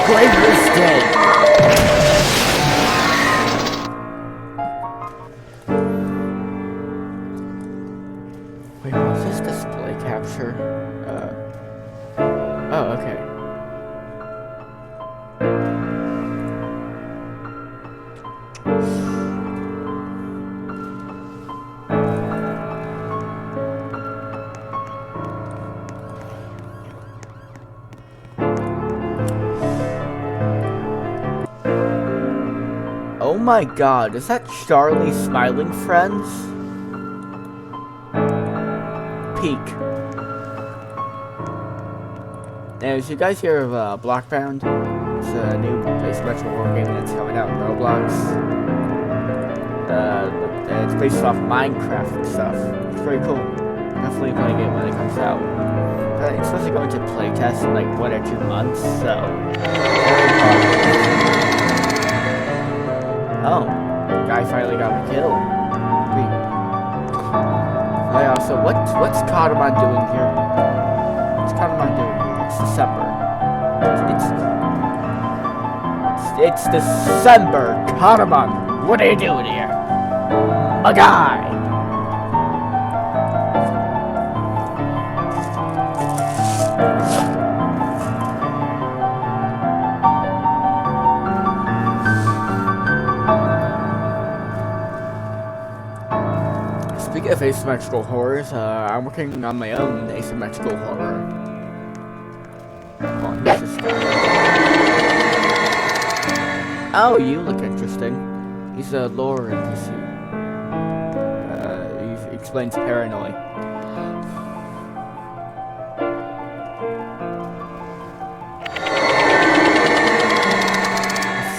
Play this game. Wait, what's this display capture? Oh, okay. Oh my god, is that Charlie Smiling Friends? Peak. And did you guys hear of Blockbound? It's a new asymmetrical horror game that's coming out in Roblox. It's based off Minecraft and stuff. It's pretty cool. Definitely playing it when it comes out. It's supposed to go into playtest in like 1 or 2 months, so. Oh, guy finally got a kill. I also, what's Cardamon doing here? What's Cardamon doing here? It's December. It's December. Cardamon, what are you doing here? My guy. Speaking of asymmetrical horrors, I'm working on my own asymmetrical horror. Oh, you look interesting. He's a lore NPC. He explains paranoid.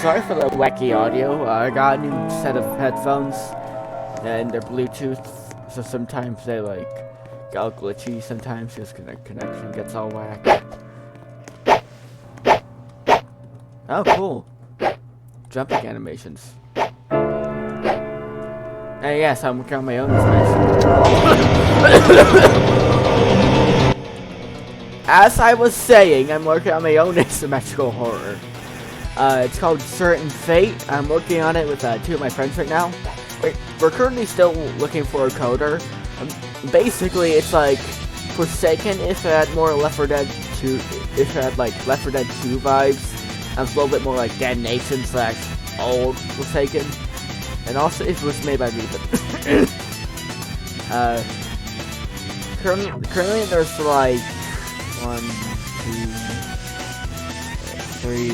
Sorry for the wacky audio. I got a new set of headphones, and they're Bluetooth, so sometimes they like get all glitchy. Sometimes just connection gets all whack. Oh, cool. Jumping animations. Hey, yes, I'm working on my own As I was saying, I'm working on my own asymmetrical horror. It's called Certain Fate. I'm working on it with 2 of my friends right now. We're currently still looking for a coder. Basically, it's like Forsaken if it had more Left 4 Dead 2, if it had like Left 4 Dead 2 vibes. And it's a little bit more like Dead Nation / old Forsaken. And also, it was made by me, but currently there's like 1, 2, 3,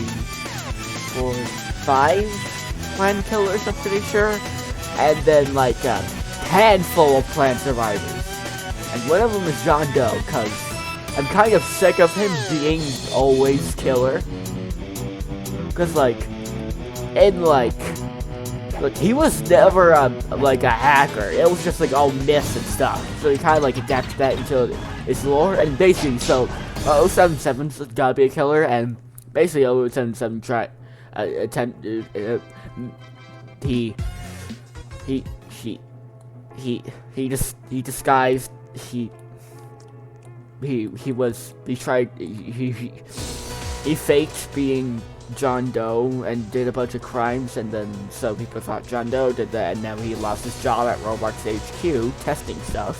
4, 5 plant killers, I'm pretty sure. And then like a handful of plant survivors. And one of them is John Doe, cause I'm kind of sick of him being always killer. Cause like, in like, look, he was never like a hacker. It was just like all myths and stuff. So he kind of like adapted that into his lore. And basically, so 077's gotta be a killer, and basically 077 tried he faked being John Doe and did a bunch of crimes, and then so people thought John Doe did that, and now he lost his job at Roblox HQ testing stuff.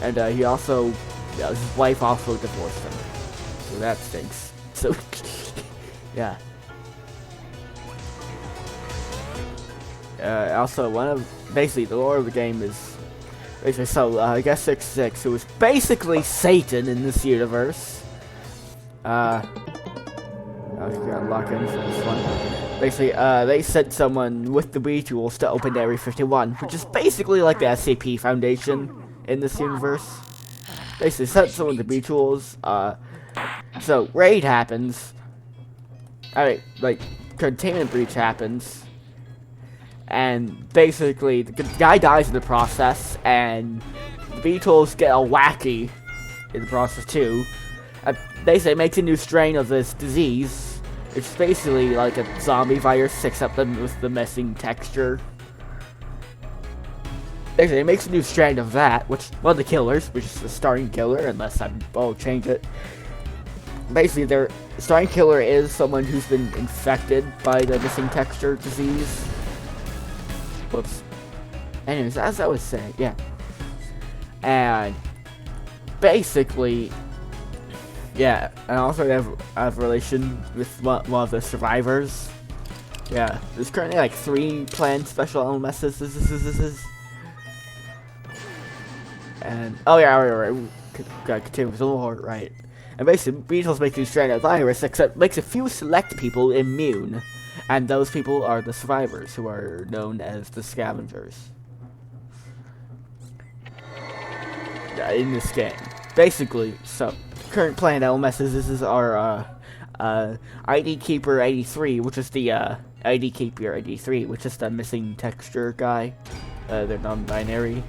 And he also, his wife also divorced him, so that stinks. So yeah. Also, basically the lore of the game is basically, so I guess 66, who was basically Satan in this universe. I was gonna lock in for this one. Basically, they sent someone with the B tools to open Area 51, which is basically like the SCP Foundation in this universe. Basically, sent someone with the B tools. So raid happens. Alright, like containment breach happens, and basically the guy dies in the process, and the B tools get all wacky in the process too. Basically, it makes a new strain of this disease. It's basically like a zombie virus, except with the missing texture. Basically, it makes a new strand of that, which one of the killers, which is the starting killer, unless I'll change it. basically their starting killer is someone who's been infected by the missing texture disease. Whoops. Anyways, as I was saying, yeah. And basically, yeah, and also they have a relation with one of the survivors. Yeah, there's currently like 3 planned special LMSs. And oh yeah, right. Gotta continue with the lore, right? And basically, beetles make you stranded virus, except makes a few select people immune, and those people are the survivors, who are known as the scavengers. In this game, basically, so current planned LMSs are ID Keeper 83, which is the ID Keeper 83, which is the missing texture guy. They're non-binary,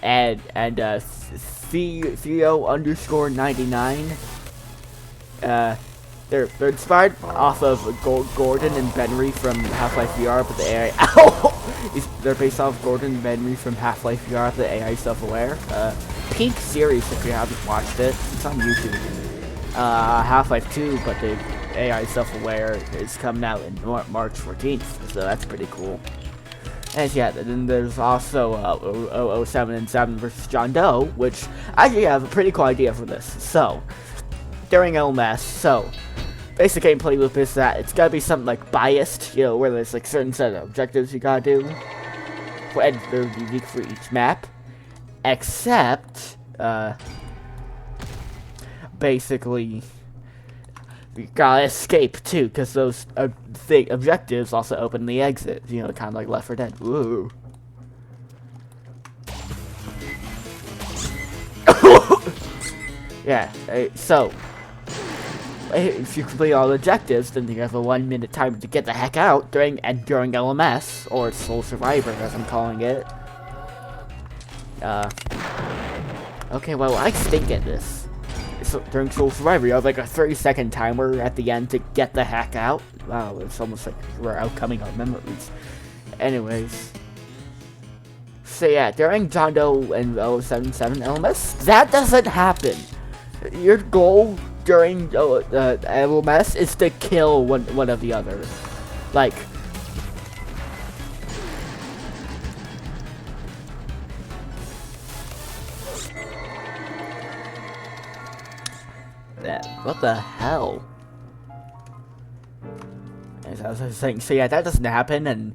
and Theo_99. They're inspired off of Gordon and Benry from Half-Life VR, but the AI. They're based off Gordon and Benry from Half-Life VR, but the AI is self-aware. Peak series, if you haven't watched it, it's on YouTube. Half-Life 2, but the AI self-aware is coming out in March 14th, so that's pretty cool. And yeah, then there's also 007 and 7 versus John Doe, which I actually have a pretty cool idea for this. So, during LMS, so basic gameplay loop is that it's gotta be something like biased, you know, where there's like certain set of objectives you gotta do, and they're unique for each map, except basically you gotta escape too, because those objectives also open the exit, you know, kind of like Left 4 Dead. Woo. Yeah, so if you complete all the objectives, then you have a 1-minute time to get the heck out during LMS, or Sole Survivor as I'm calling it. Okay, well, I stink at this. So during Sole Survivor, you have like a 30-second timer at the end to get the heck out. Wow, it's almost like we're outcoming our memories. Anyways. So yeah, during John Doe and 077 LMS, that doesn't happen. Your goal during LMS is to kill one of the other. Like, what the hell? As I was saying, so yeah, that doesn't happen, and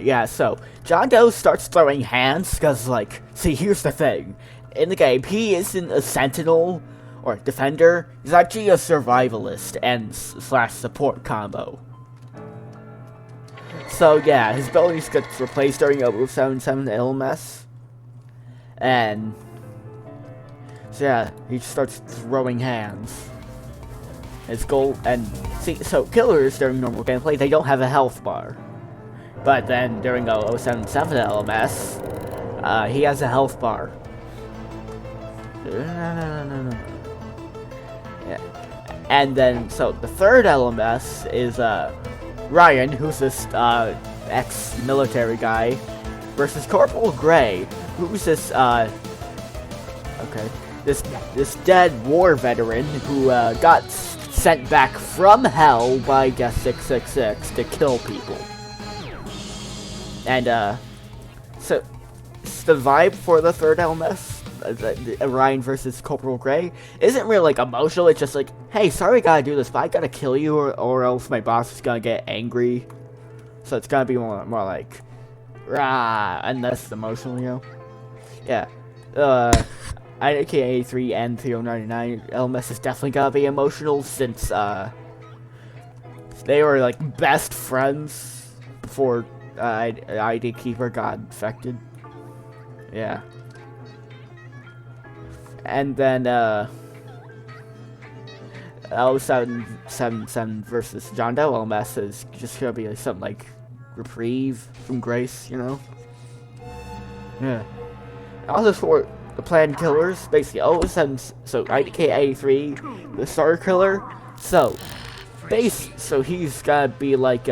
yeah, so John Doe starts throwing hands, because, like, see, here's the thing. In the game, he isn't a sentinel or defender, he's actually a survivalist and slash support combo. So yeah, his abilities get replaced during 077 LMS, and so yeah, he starts throwing hands. His goal, and see, so killers during normal gameplay, they don't have a health bar. But then during 077 LMS, he has a health bar. No. Yeah. And then, so the third LMS is Ryan, who's this ex-military guy, versus Corporal Gray, who's this this dead war veteran who got sent back from hell by, I guess, 666 to kill people. And so the vibe for the third LMS, Ryan versus Corporal Gray, isn't really like emotional. It's just like, hey, sorry we gotta do this, but I gotta kill you, or else my boss is gonna get angry. So it's gonna be more like, rah, and less emotional, you know? Yeah. IDK83 and 3099 LMS is definitely gonna be emotional, since they were like best friends before ID Keeper got infected. Yeah. And then 077 versus John Doe LMS is just gonna be like something like reprieve from grace, you know? Yeah. Also for the planned killers, basically 007, so IDK83, the starter killer, so he's gotta be like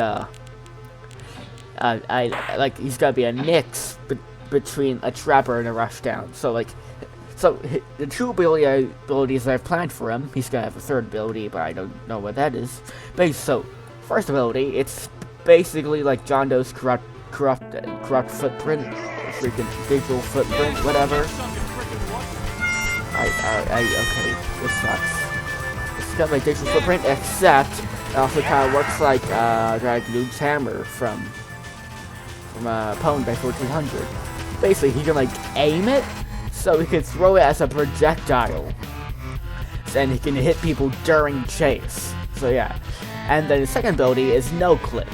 he's gotta be a mix between a trapper and a rushdown. So like So the two abilities I've planned for him, he's gonna have a third ability, but I don't know what that is. So first ability, it's basically like John Doe's corrupt footprint, freaking digital footprint, whatever. Okay, this sucks. It's got my digital footprint, except it also kind of works like Dragoon's hammer from Pwn by 1400. Basically, he can like aim it, so he can throw it as a projectile, and he can hit people during chase. So yeah, and then the second ability is no clip.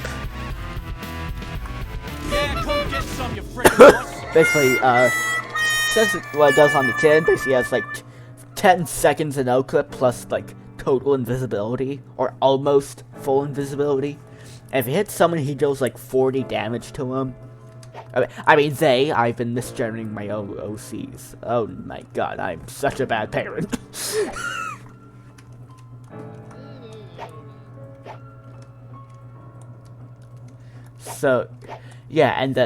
Yeah, come get some, you freaking Basically, says what it does on the tin. Basically, has like 10 seconds of no clip plus like total invisibility or almost full invisibility. And if he hits someone, he deals like 40 damage to him. I've been misgenerating my own OCs. Oh my god, I'm such a bad parent. So, yeah, and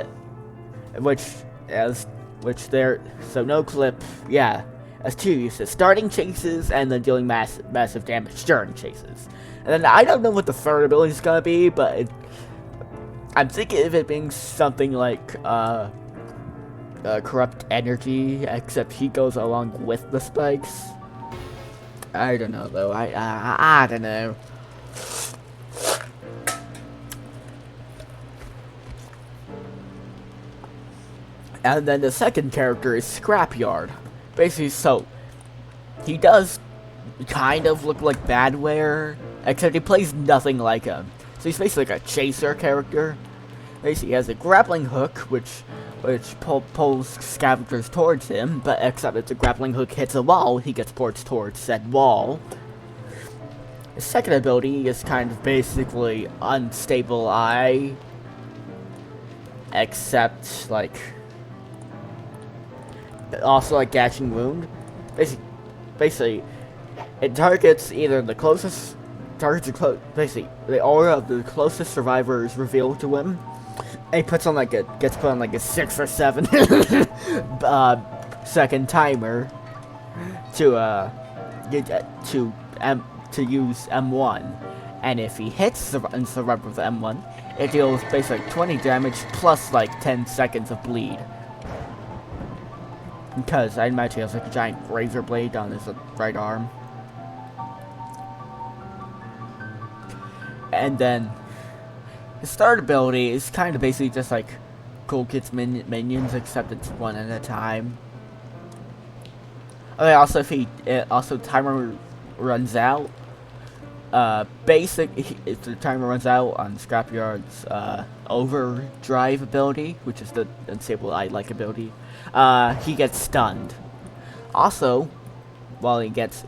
so no clip, yeah, as two uses, starting chases and then dealing massive damage during chases. And then I don't know what the third ability is gonna be, but I'm thinking of it being something like corrupt energy, except he goes along with the spikes. I don't know though. I don't know. And then the second character is Scrapyard. Basically, so he does kind of look like Badware, except he plays nothing like him. So he's basically like a chaser character. Basically, he has a grappling hook, which pulls scavengers towards him, but except if the grappling hook hits a wall, he gets pulled towards said wall. His second ability is kind of basically Unstable Eye, except like also like Gashing Wound. Basically, it targets either the closest basically the aura of the closest survivor is revealed to him. And he gets put on like a 6 or 7 second timer to use M1, and if he hits the survivor with M1, it deals basically 20 damage plus like 10 seconds of bleed. Because I imagine he has like a giant razor blade on his right arm. And then his third ability is kind of basically just like Cool Kids minions, except it's one at a time. Okay, also if timer runs out. If the timer runs out on Scrapyard's overdrive ability, which is the Unstable Eye like ability, he gets stunned. Also, when he gets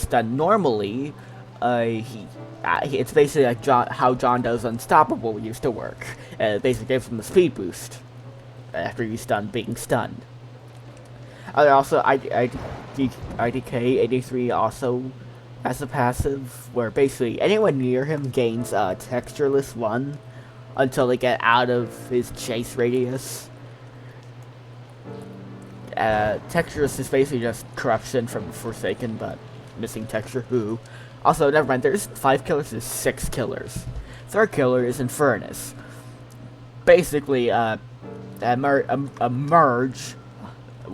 stunned normally, it's basically like how John Doe's Unstoppable used to work. It basically gives him a speed boost after he's being stunned. Also, IDK-83 also has a passive where basically anyone near him gains Textureless 1 until they get out of his chase radius. Textureless is basically just corruption from Forsaken, but missing texture. Who? Also, never mind, there's 5 killers, there's 6 killers. Third killer is Infernus. Basically, a merge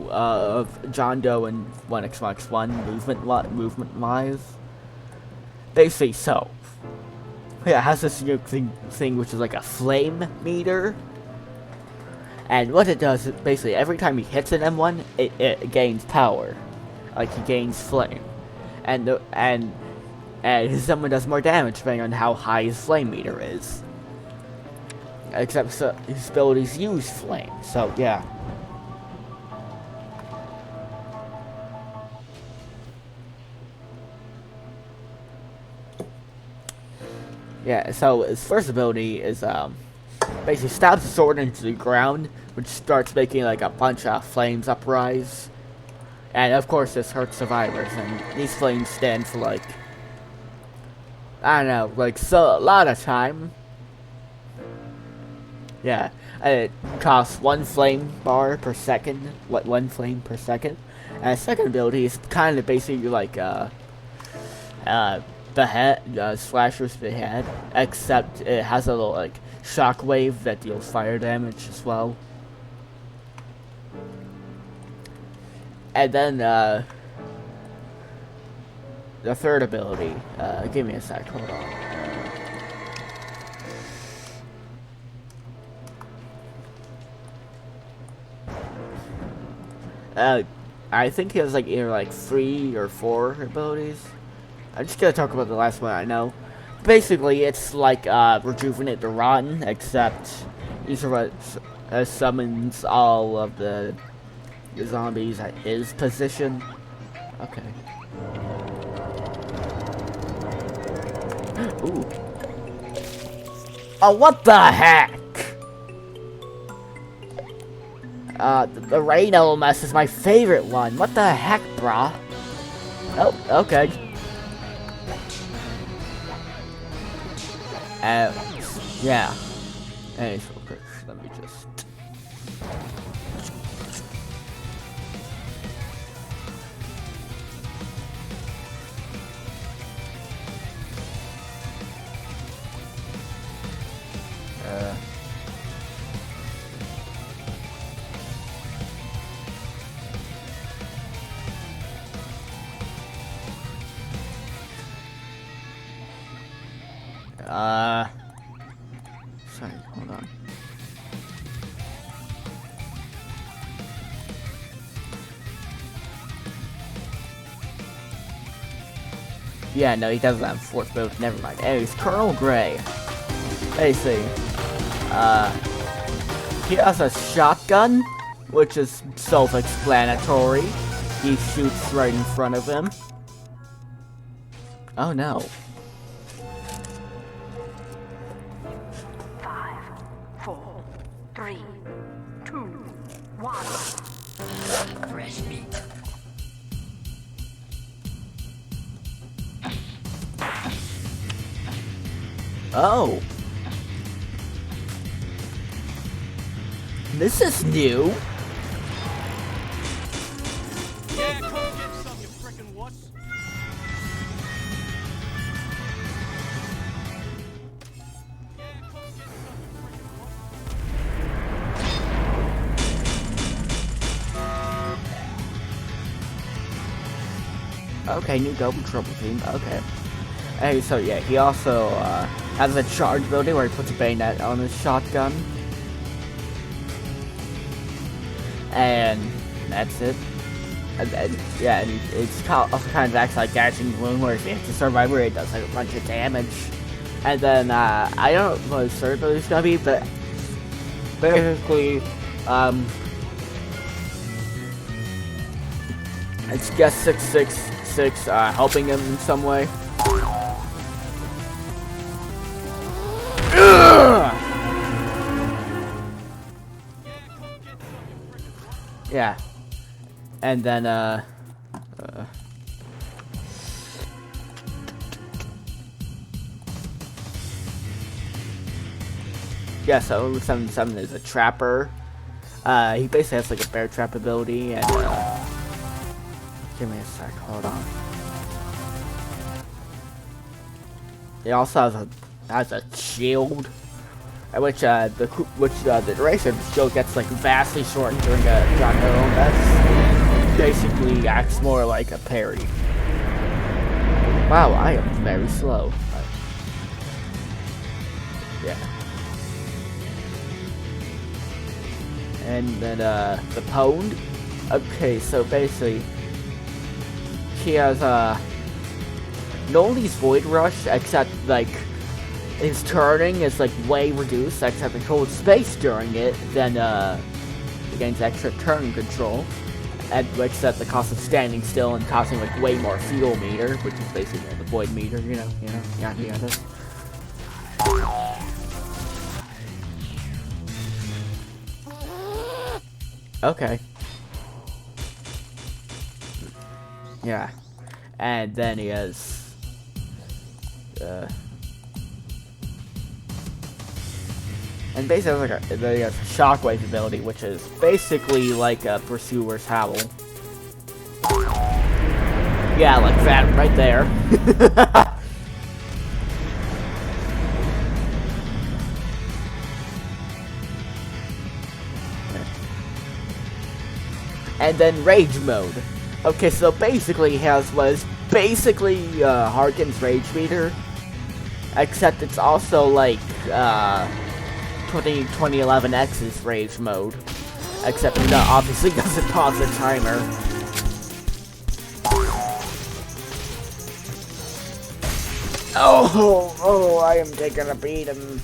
of John Doe and 1xx1 movement-wise. Basically, so. Yeah, it has this new thing which is like a flame meter. And what it does is basically every time he hits an M1, it gains power. Like, he gains flame. And someone does more damage depending on how high his flame meter is. Except his abilities use flame, so yeah. Yeah, so his first ability is basically stabs the sword into the ground, which starts making like a bunch of flames uprise. And of course this hurts survivors, and these flames stand for like, I don't know, like a lot of time. Yeah, it costs 1 flame bar per second. 1 flame per second. And second ability is kind of basically like behead, Slasher's Behead, except it has a little like shockwave that deals fire damage as well. And then the third ability, give me a sec, hold on. I think he has like either like 3 or 4 abilities. I'm just gonna talk about the last one I know. Basically, it's like Rejuvenate the Rotten, except he summons all of the zombies at his position. Okay. Ooh. Oh, what the heck? The rain LMS is my favorite one. What the heck, brah? Oh, okay. Yeah. Anyways, real quick, let me just... Sorry, hold on. Yeah, no, he doesn't have 4th build. Never mind. Anyways, Colonel Gray. Basically, he has a shotgun, which is self-explanatory. He shoots right in front of him. Oh no. 5, 4, 3, 2, 1. Fresh meat. Oh. This is new. Yeah, come get some, you frickin' wuss. Okay, new double trouble team. Okay. Hey, so yeah, he also has a charge ability where he puts a bayonet on his shotgun. And that's it. And yeah, and it's also kind of acts like dashing balloon where if you hit the survivor, it does like a bunch of damage. And then I don't know what his third ability is gonna be, but basically, it's just 666 helping him in some way. Yeah. And then, yeah, so 777 is a trapper. He basically has like a bear trap ability, and, give me a sec, hold on. He also has a shield, which the duration of the shield gets like vastly shortened during a John Hill. That's basically acts more like a parry. Wow, I am very slow. Yeah. And then the pwned. Okay, so basically he has Noli's Void Rush, except like his turning is like way reduced, except he holds space during it, then he gains extra turn control, and except the cost of standing still and costing like way more fuel meter, which is basically the void meter, you know, yeah. Okay. Yeah. And then he has and basically he has a shockwave ability, which is basically like a pursuer's howl. Yeah, like that right there. And then rage mode. Okay, so basically he has was basically Harkin's rage meter, except it's also like 2011X's rage mode, except it obviously doesn't pause the timer. Oh, I am taking a beating.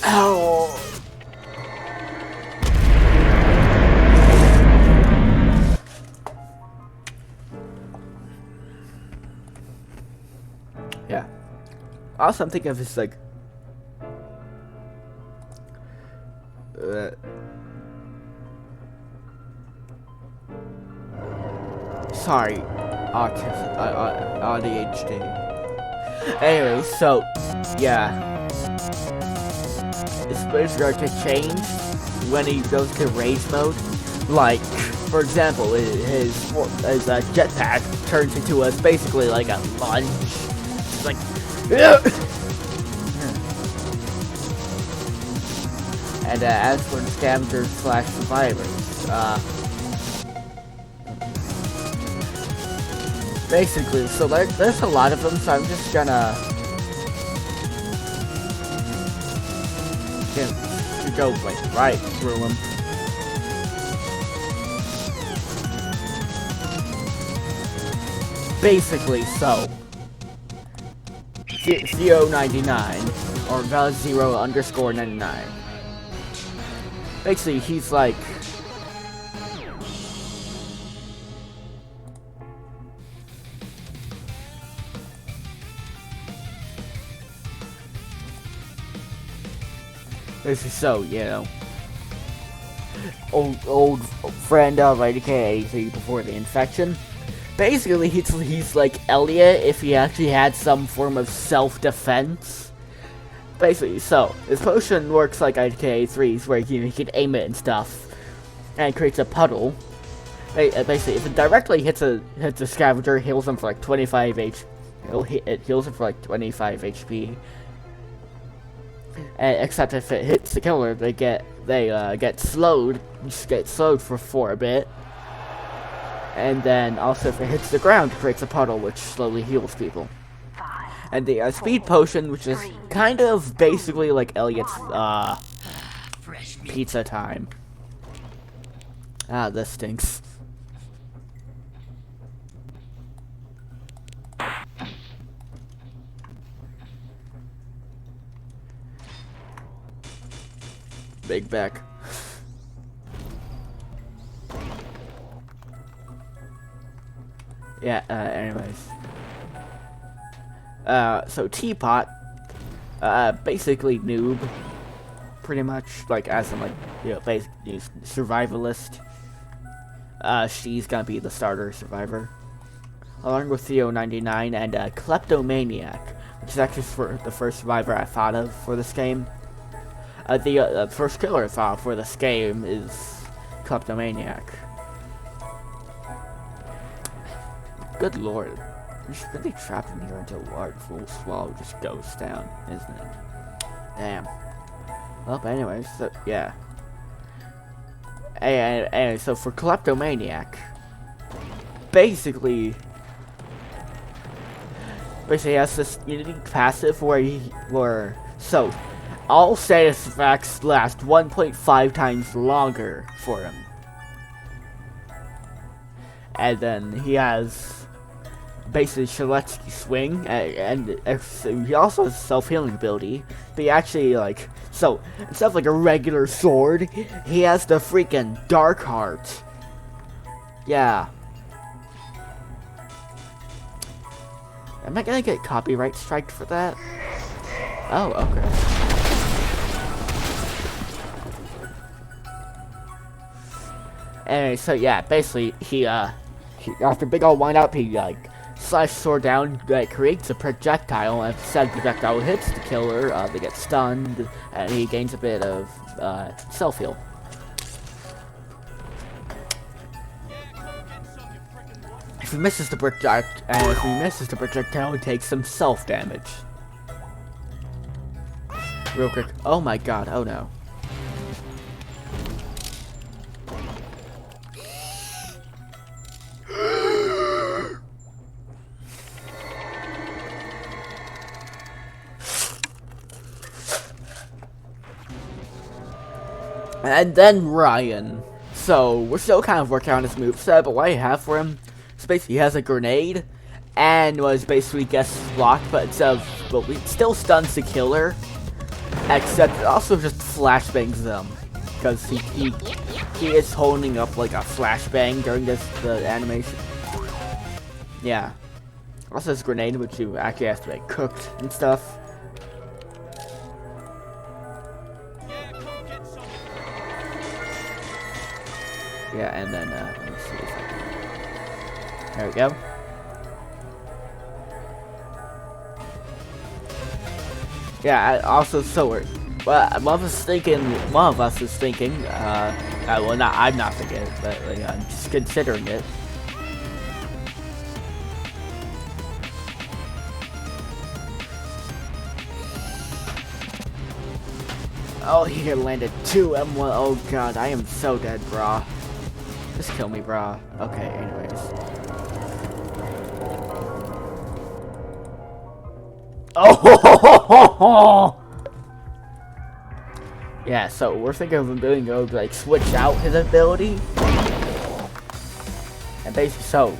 Oh. Yeah. Also, I'm thinking of this, like, sorry, autism, ADHD. Anyway, so, yeah. His spirits are to change when he goes to rage mode. Like, for example, his jetpack turns into basically like a lunge. It's like, and as for scavengers / survivors, basically, so there's a lot of them, so I'm just gonna go like right through them. Basically, so Theo99 or Val0_99. Basically, he's like this is so, you know, old friend of AKA before the infection. Basically, he's like Elliot if he actually had some form of self-defense. Basically, so his potion works like IDK3's, where he can aim it and stuff, and it creates a puddle. Basically, if it directly hits a scavenger, it heals him for like 25 HP. It heals him for like 25 HP. Except if it hits the killer, they get slowed. Just get slowed for a bit. And then also if it hits the ground, it creates a puddle which slowly heals people. And the speed potion, which is kind of basically like Elliot's pizza time. Ah, this stinks. Big back. Yeah, anyways. So Teapot, basically noob, pretty much, like, as in, like, you know, basically survivalist. She's gonna be the starter survivor. Along with Theo99 and Kleptomaniac, which is actually for the first survivor I thought of for this game. The first killer I thought for this game is Kleptomaniac. Good lord. You're just really trapped in here until a large full swallow just goes down, isn't it? Damn. Well, but anyways, so, yeah. And so for Kleptomaniac, basically he has this unique passive where so all status effects last 1.5 times longer for him. And then he has basically Shaletsky swing, and he also has self-healing ability, but he actually, like, so instead of like a regular sword, he has the freaking Dark Heart. Yeah. Am I gonna get copyright striked for that? Oh, okay. Anyway, so yeah, basically he after big ol' wind up, he like slice sword down, that creates a projectile, and if said projectile hits the killer, they get stunned, and he gains a bit of self-heal. he misses the projectile, he takes some self damage. Real quick. Oh my god, oh no. And then Ryan. So, we're still kind of working on his moveset, but what I have for him is basically he has a grenade, and was basically gets blocked, but it still stuns the killer, except it also just flashbangs them, because he is holding up like a flashbang during the animation. Yeah. Also this grenade, which you actually have to like cooked and stuff. Yeah, and then, let me see if I can... There we go. Yeah, also, so we're... Well, one of us is thinking, well, I'm not thinking it, but like, I'm just considering it. Oh, he landed 2 M1. Oh god, I am so dead, brah. Just kill me, brah. Okay, anyways. Oh! Yeah, so we're thinking of him doing like switch out his ability. And basically, so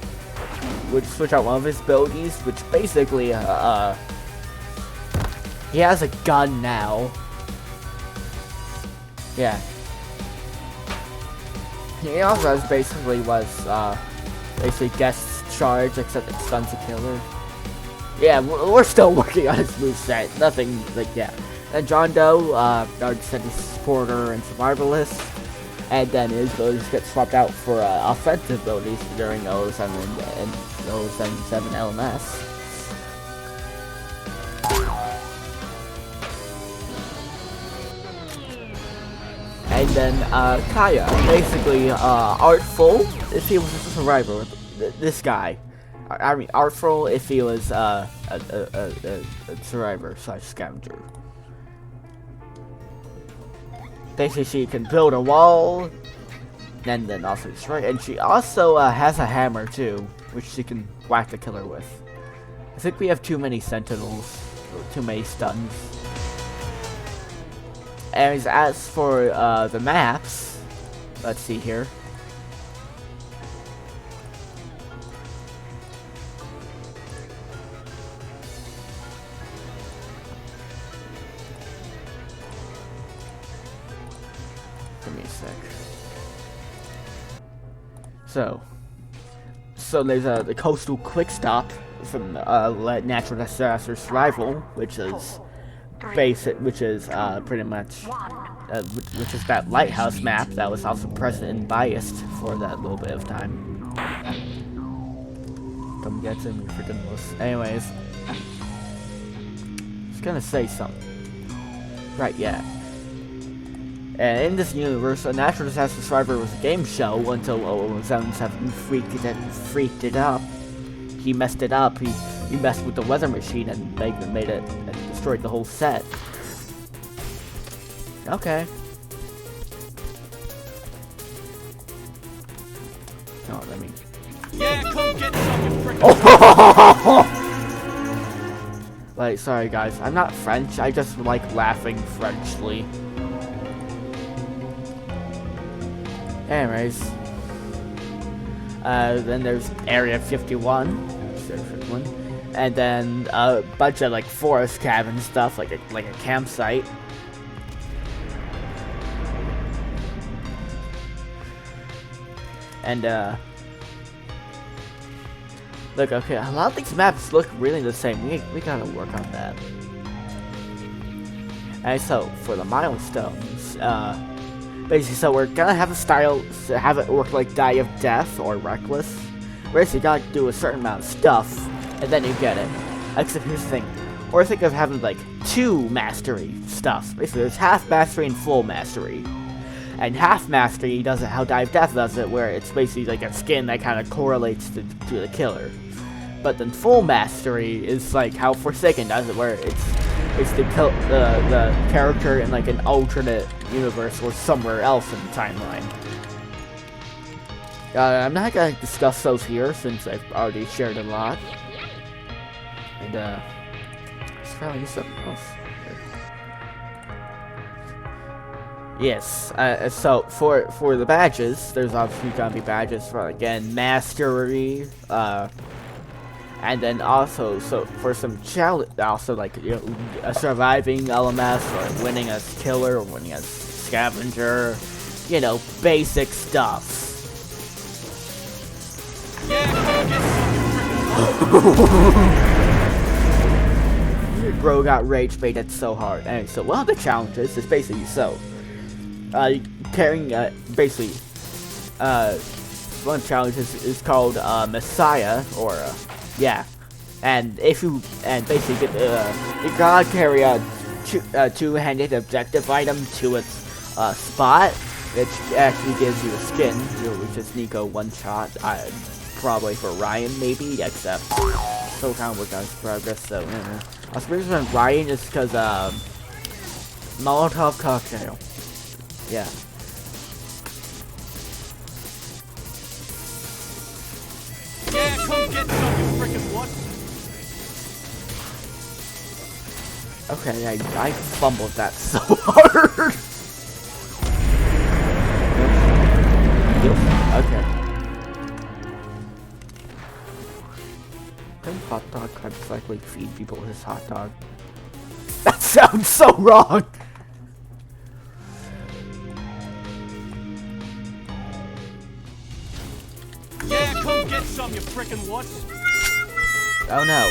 would switch out one of his abilities, which basically, he has a gun now. Yeah. He also has basically guest charge, except it stuns the killer. Yeah, we're still working on his moveset. Nothing like yeah. And John Doe, said he's supporter and survivalist, and then his abilities get swapped out for offensive abilities during 007 and 077 LMS. And then Kaya, basically artful if he was a survivor. This guy, I mean artful if he was a survivor / scavenger. Basically, she can build a wall, and then also destroy it. And she also has a hammer too, which she can whack the killer with. I think we have too many sentinels, too many stuns. And as for the maps, let's see here. Give me a sec. So there's the coastal quick stop from natural disaster survival, which is pretty much which is that lighthouse map that was also present and biased for that little bit of time. Come get to me, freaking most. Anyways, I was gonna say something. Right, yeah. And in this universe, a natural disaster survivor was a game show until 007 freaked it up. He messed it up. He messed with the weather machine and made it and destroyed the whole set. Okay. Oh, let me. Yeah, come get some, you frickin'. Like, sorry guys, I'm not French. I just like laughing Frenchly. Anyways, then there's Area 51. And then a bunch of like forest cabin stuff, like a campsite. And look, okay, a lot of these maps look really the same. We gotta work on that. And so for the milestones, basically, so we're gonna have a style to have it work like Die of Death or Reckless. Basically, you gotta do a certain amount of stuff, and then you get it. Except here's the thing, or think of having like 2 mastery stuff. Basically, there's half mastery and full mastery. And half mastery does it how Dive Death does it, where it's basically like a skin that kind of correlates to the killer. But then full mastery is like how Forsaken does it, where it's the character in like an alternate universe or somewhere else in the timeline. I'm not gonna discuss those here since I've already shared a lot. And let's try to use something else. Yes, so for the badges, there's obviously gonna be badges for, again, mastery, and then also, so for some challenge, also like, you know, surviving LMS, or winning as killer, or winning as scavenger, you know, basic stuff. Bro got rage baited so hard. Anyway, so one of the challenges is basically carrying, basically, one of the challenges is called, Messiah, or, yeah, and basically, you gotta carry a two-handed objective item to its, spot, which actually gives you a skin, which is Nico one-shot, probably for Ryan, maybe, except, still kind of working on his progress, so, I suppose Ryan is because, Molotov cocktail. Yeah. Yeah, come get some, you frickin' what? Okay, I fumbled that so hard. Okay. Can hot dog hypothetically feed people his hot dog? That sounds so wrong. Yeah, come get some, you frickin' what? Oh no.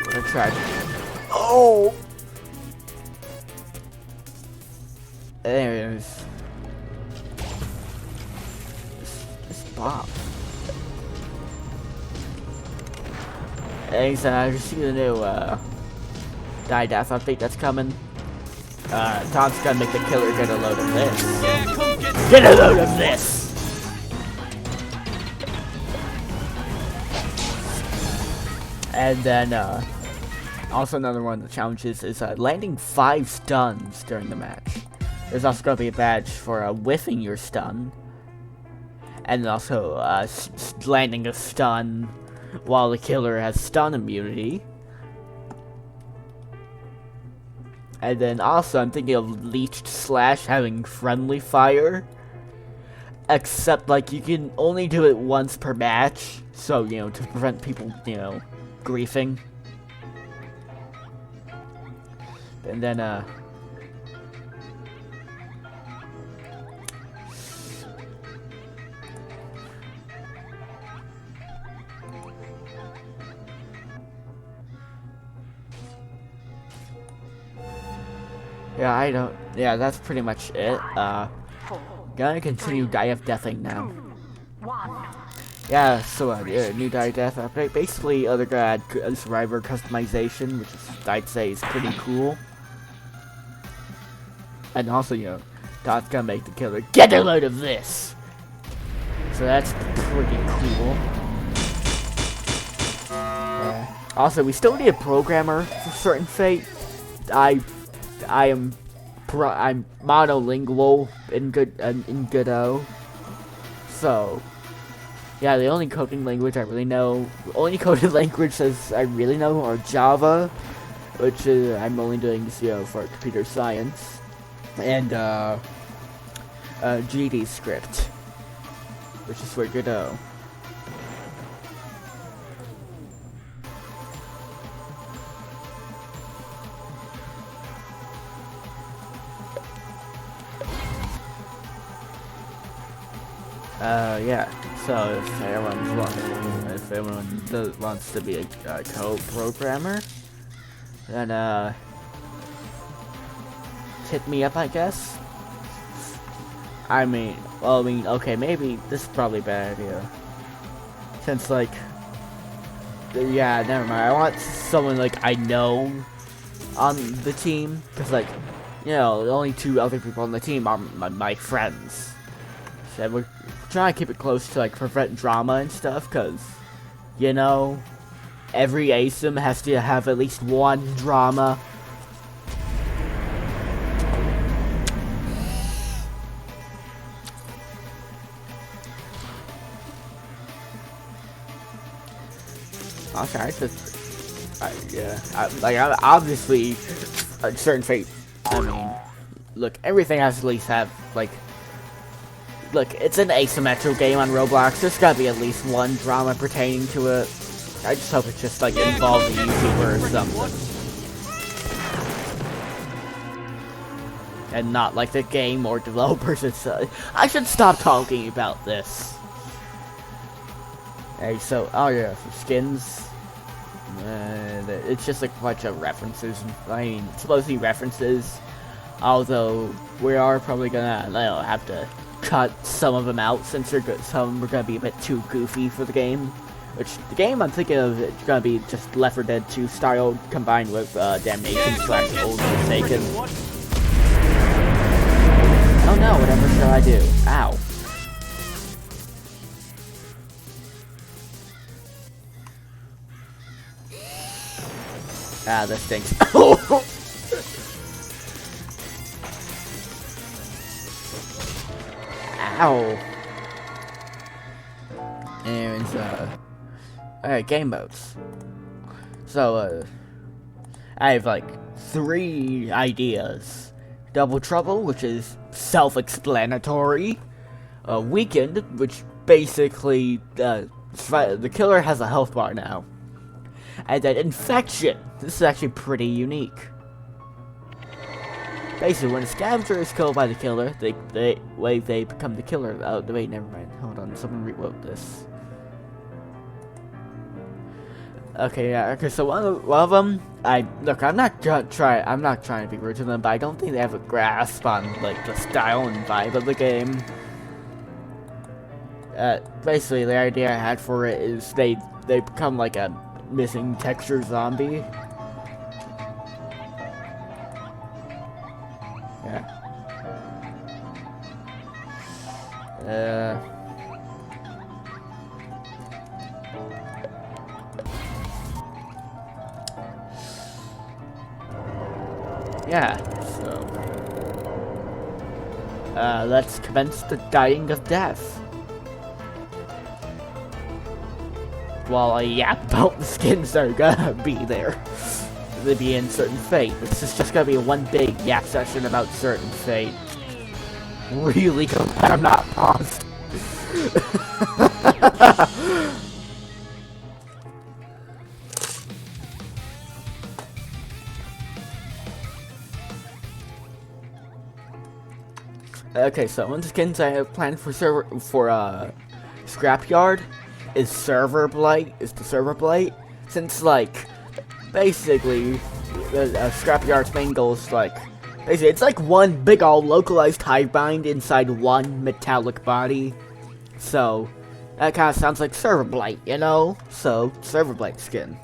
What a tragedy. Oh! There it is. Just Bob. Thanks, I just see the new, Die Death update that's coming. Tom's gonna make the killer get a load of this. Yeah, come Get a load of this! And then, also another one of the challenges is landing 5 stuns during the match. There's also going to be a badge for whiffing your stun. And also landing a stun while the killer has stun immunity. And then also I'm thinking of Leeched Slash having friendly fire. Except like you can only do it once per match. So, you know, to prevent people, you know, griefing. And then yeah, that's pretty much it. Gonna continue Die of Deathing now. Yeah, so new Die of Death update. Basically, other guy had survivor customization, which is, I'd say is pretty cool. And also, you know, Dot's gonna make the killer get a load of this. So that's pretty cool. Also, we still need a programmer for certain fate. I'm monolingual in Godot. So, yeah, the only coding language I really know, I really know are Java, which I'm only doing for computer science, and GD script, which is for Godot. Yeah, so if everyone wants to be a co-programmer, then, hit me up, I guess. Okay, maybe this is probably a bad idea. Since, like, yeah, never mind. I want someone, like, I know on the team, because, like, you know, the only two other people on the team are my friends. So we're trying to keep it close to, like, prevent drama and stuff, because, you know, every asym has to have at least one drama. Okay, I'm obviously a certain fate. I mean, look, everything has to at least have, like, look, it's an asymmetrical game on Roblox. There's gotta be at least one drama pertaining to it. I just hope it's just, like, involves a YouTuber or something. And not, like, the game or developers itself. I should stop talking about this. Hey, so, oh yeah, for skins. It's just like a bunch of references. I mean, supposed to be references. Although, we are probably gonna, have to cut some of them out since some are gonna be a bit too goofy for the game. Which, the game I'm thinking of, it's gonna be just Left 4 Dead 2 style combined with Damnation / Old Forsaken. Oh no, whatever shall I do? Ow. Ah, this stinks. Ow. And, alright, game modes. So, I have, like, 3 ideas. Double Trouble, which is self-explanatory. Weakened, which basically, the killer has a health bar now. And then Infection. This is actually pretty unique. Basically, when a scavenger is killed by the killer, they become the killer. Oh, wait, never mind. Hold on, someone rewrote this. Okay, yeah. Okay, so one of them, I'm not trying to be rude to them, but I don't think they have a grasp on, like, the style and vibe of the game. Basically, the idea I had for it is they become like a missing texture zombie. Yeah. Yeah, so let's commence the dying of death. While I yap about the skins that are gonna be there. They be in certain fate. This is just gonna be one big yap session about certain fate. Really glad I'm not paused. Okay, so one of the skins I have planned for Scrapyard is Server Blight. Since, like, basically, Scrapyard's main goal is, like, basically, it's like one big all localized hive mind inside one metallic body. So, that kind of sounds like Server Blight, you know? So, Server Blight skin.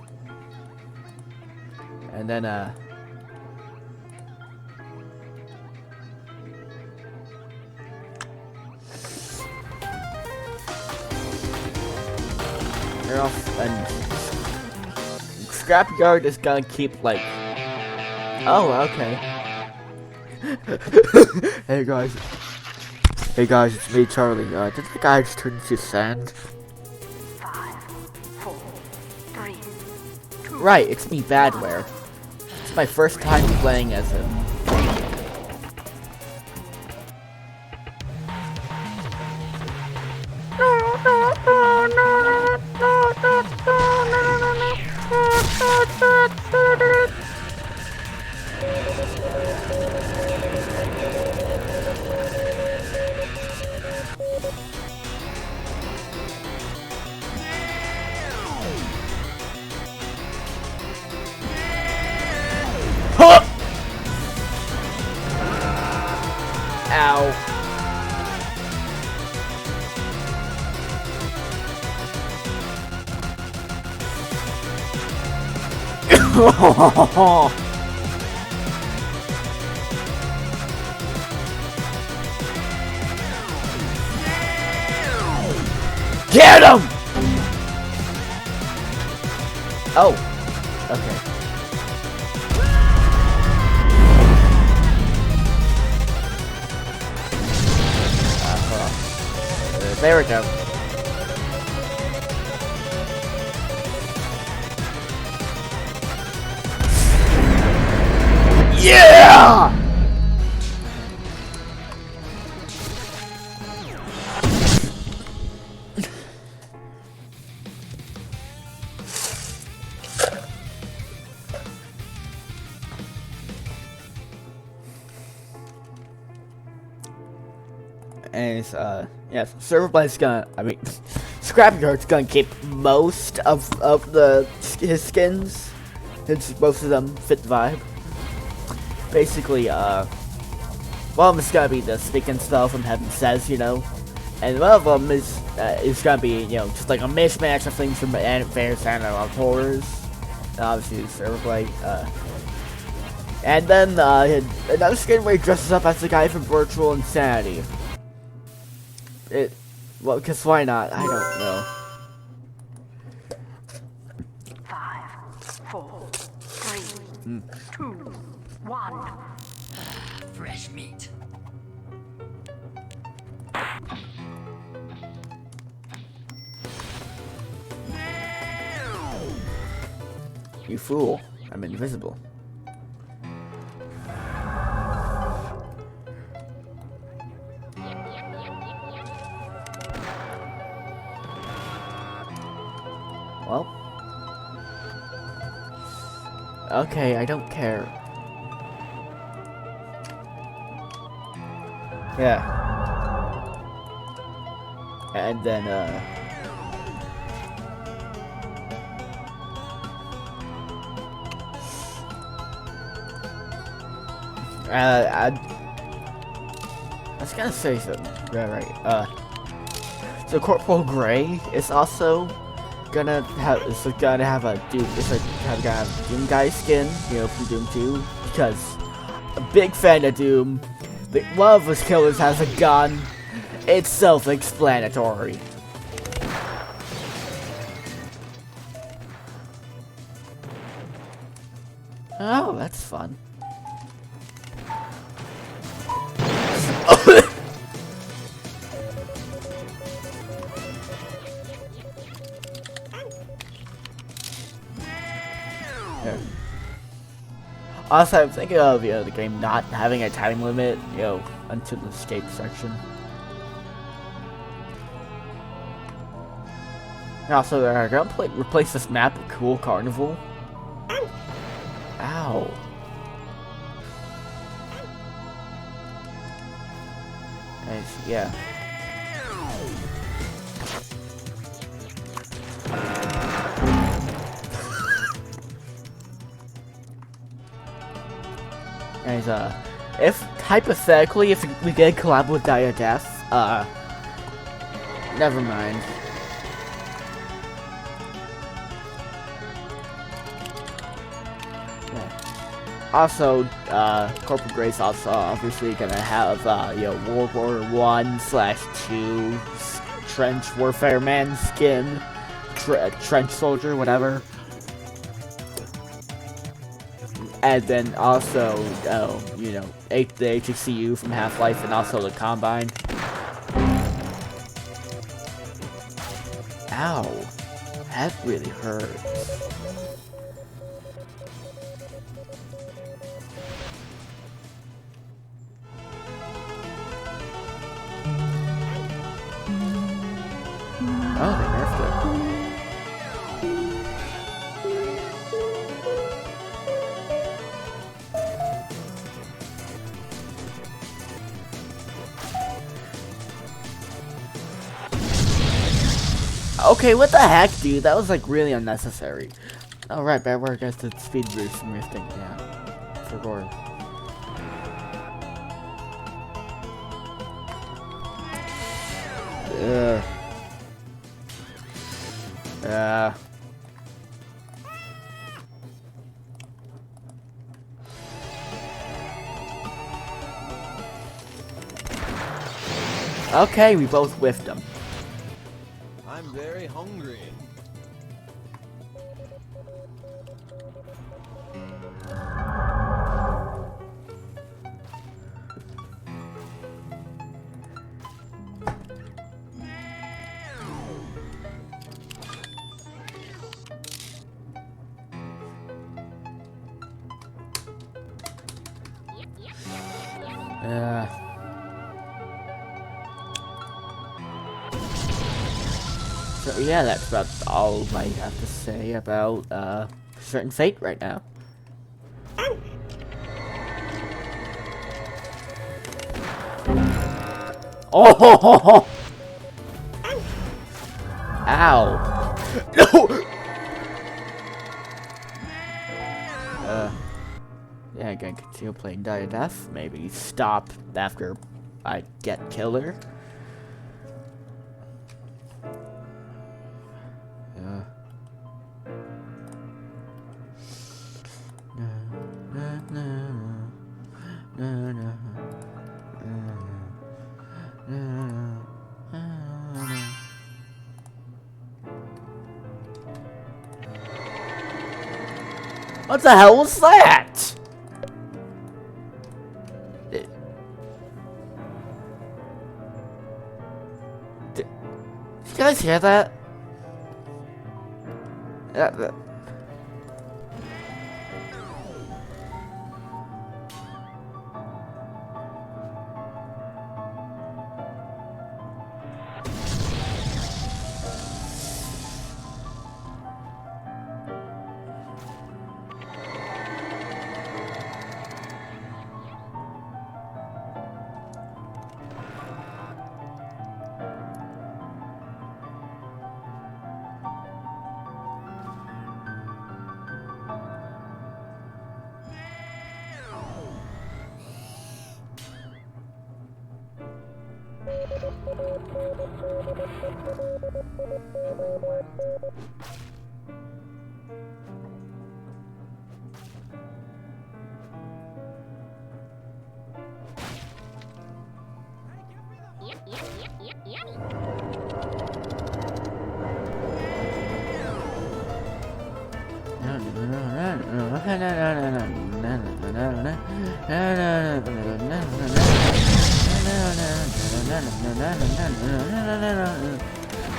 And then, and Scrapyard is gonna keep, like, oh, okay. Hey guys, it's me, Charlie. Did the guy just turn into sand? 5, 4, 3, 2. Right, it's me, Badware. It's my first time playing as him. Huh! Ow. Get him! Oh, okay. Hold on. There we go. Yeah! And it's, yes, Serverblind's gonna, Scrapyard's gonna keep most of his skins, since most of them fit the vibe. Basically, one of them is gonna be the speaking spell from Heaven Says, you know, and one of them is gonna be, you know, just like a mishmash of things from various analog horrors, and obviously Serverblind, and then, another skin where he dresses up as the guy from Virtual Insanity. Well, because why not? I don't know. 5, 4, 3, 2, 1. Fresh meat. You fool. I'm invisible. Well. Okay, I don't care. Yeah. And then, I was gonna say something. Yeah, right. So Corporal Gray is also gonna have a Doom. It's like gonna have Doom guy skin, you know, from Doom 2, because a big fan of Doom. One of his killers has a gun. It's self-explanatory. Oh, that's fun. Also, I'm thinking of, you know, the game not having a time limit, you know, until the escape section. Also, they're gonna replace this map with Cool Carnival. Ow. Nice, yeah. Guys, if hypothetically, if we get a collab with Dire Death, never mind. Yeah. Also, Corporal Gray's also obviously gonna have, you know, World War I/2 trench warfare man skin, trench soldier, whatever. And then also, you know, the HCU from Half-Life, and also the Combine. Ow. That really hurts. Oh, they nerfed it. Okay, what the heck, dude? That was like really unnecessary. Oh right, badware gets the speed boost and rifting. Yeah, for Gord. Okay, we both whiffed them. I'm very hungry. So yeah, that's about all I have to say about certain fate right now. Oh! Ow! No! Yeah, I can continue playing Die to Death. Maybe stop after I get killer. What the hell was that? Did you guys hear that?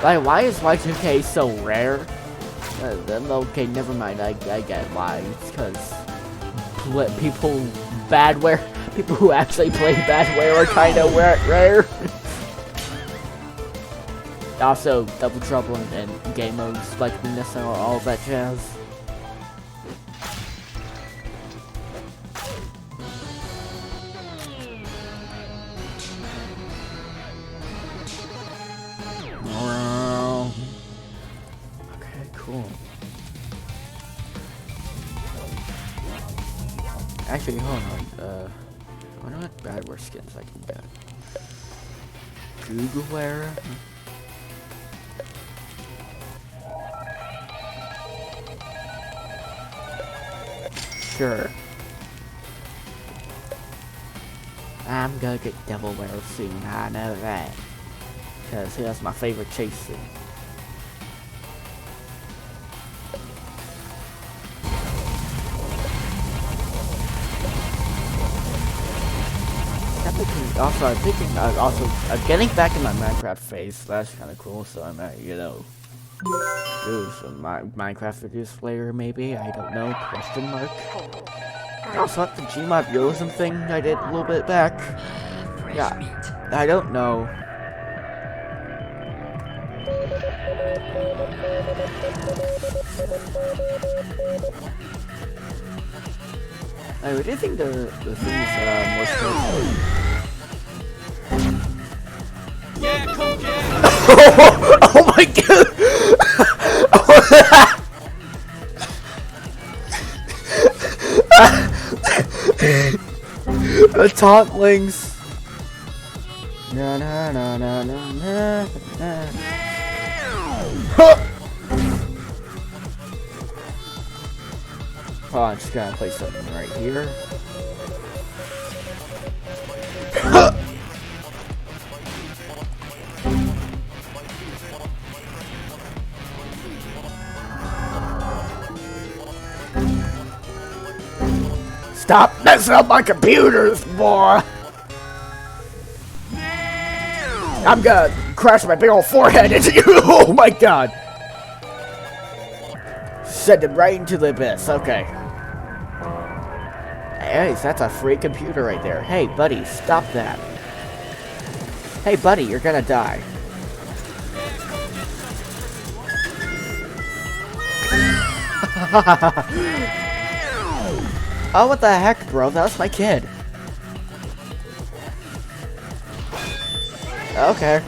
Like, why is Y2K so rare? Okay, never mind. I get why. It's because people people who actually play badware are kind of rare. Also, Double Trouble and game modes like this and all that jazz. Okay, cool. Actually, hold on. I wonder what badware skins I can get. Googleware. Sure. I'm gonna get Devilware soon, I know that. Because that's my favorite chase scene. Also, I'm getting back in my Minecraft phase. That's kind of cool. So I might, you know, do some Minecraft videos later, maybe. I don't know. Question mark. Also, the Gmod realism thing I did a little bit back. Yeah, I don't know. I really think the thing is more straightforward. Yeah, come get it. Oh my god! The tauntlings. Na na na na na na na. Oh, I'm just gonna place something right here. stop messing up my computers, boy! I'm gonna crash my big old forehead into you! Oh my god! Send him right into the abyss, okay. Hey, that's a free computer right there. Hey, buddy, stop that. Hey, buddy, you're gonna die. Oh, what the heck, bro? That was my kid. Okay.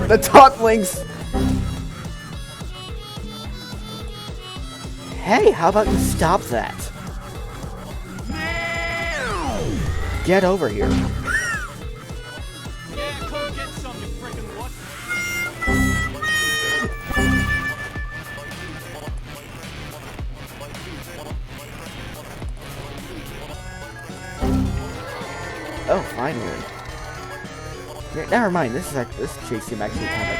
The tauntlings. Hey, how about you stop that? Get over here. Yeah, come get some, you frickin' what? Oh, finally. Yeah, never mind. This chase seemed actually kind of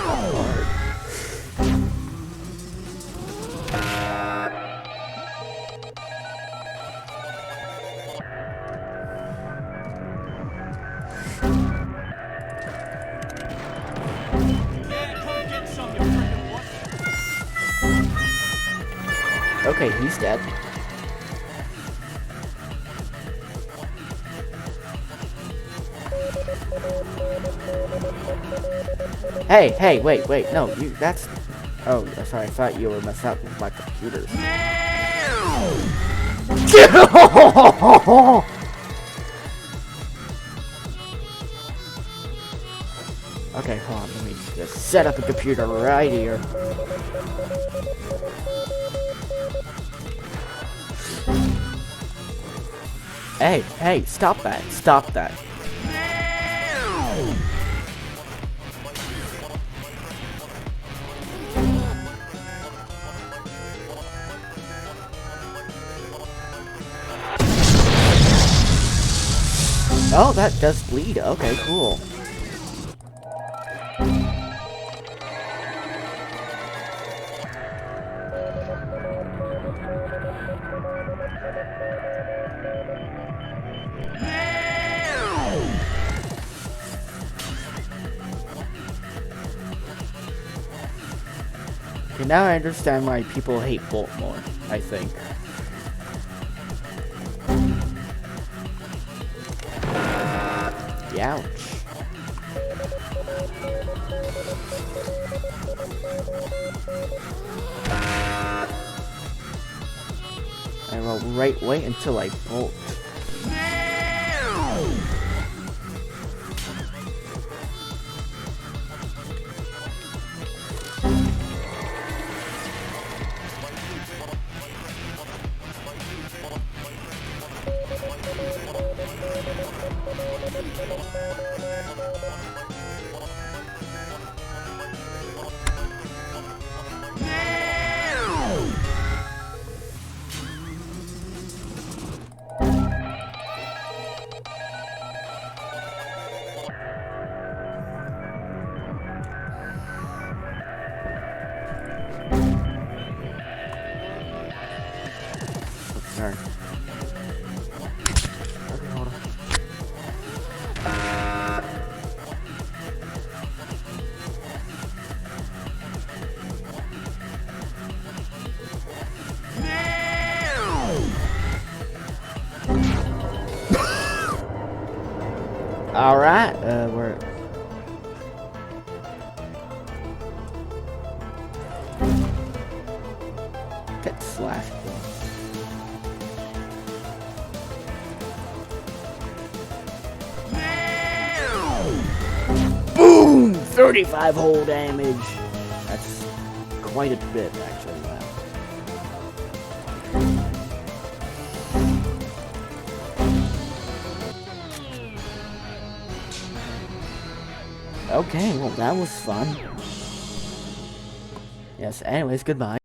hard. Yeah, come get some, you frickin' what? Okay, he's dead. Hey, wait, no, that's... Oh, sorry, I thought you were messing up with my computers. Okay, hold on, let me just set up a computer right here. Hey, stop that. Oh, that does bleed. Okay, cool. Okay, now I understand why people hate Bolt more, I think. Ouch. I will wait until I bolt. Sorry. Okay, hold on. All right, we're. Get slashed. Boom! 35 whole damage. That's quite a bit, actually. Wow. Okay, well, that was fun. Yes, anyways, goodbye.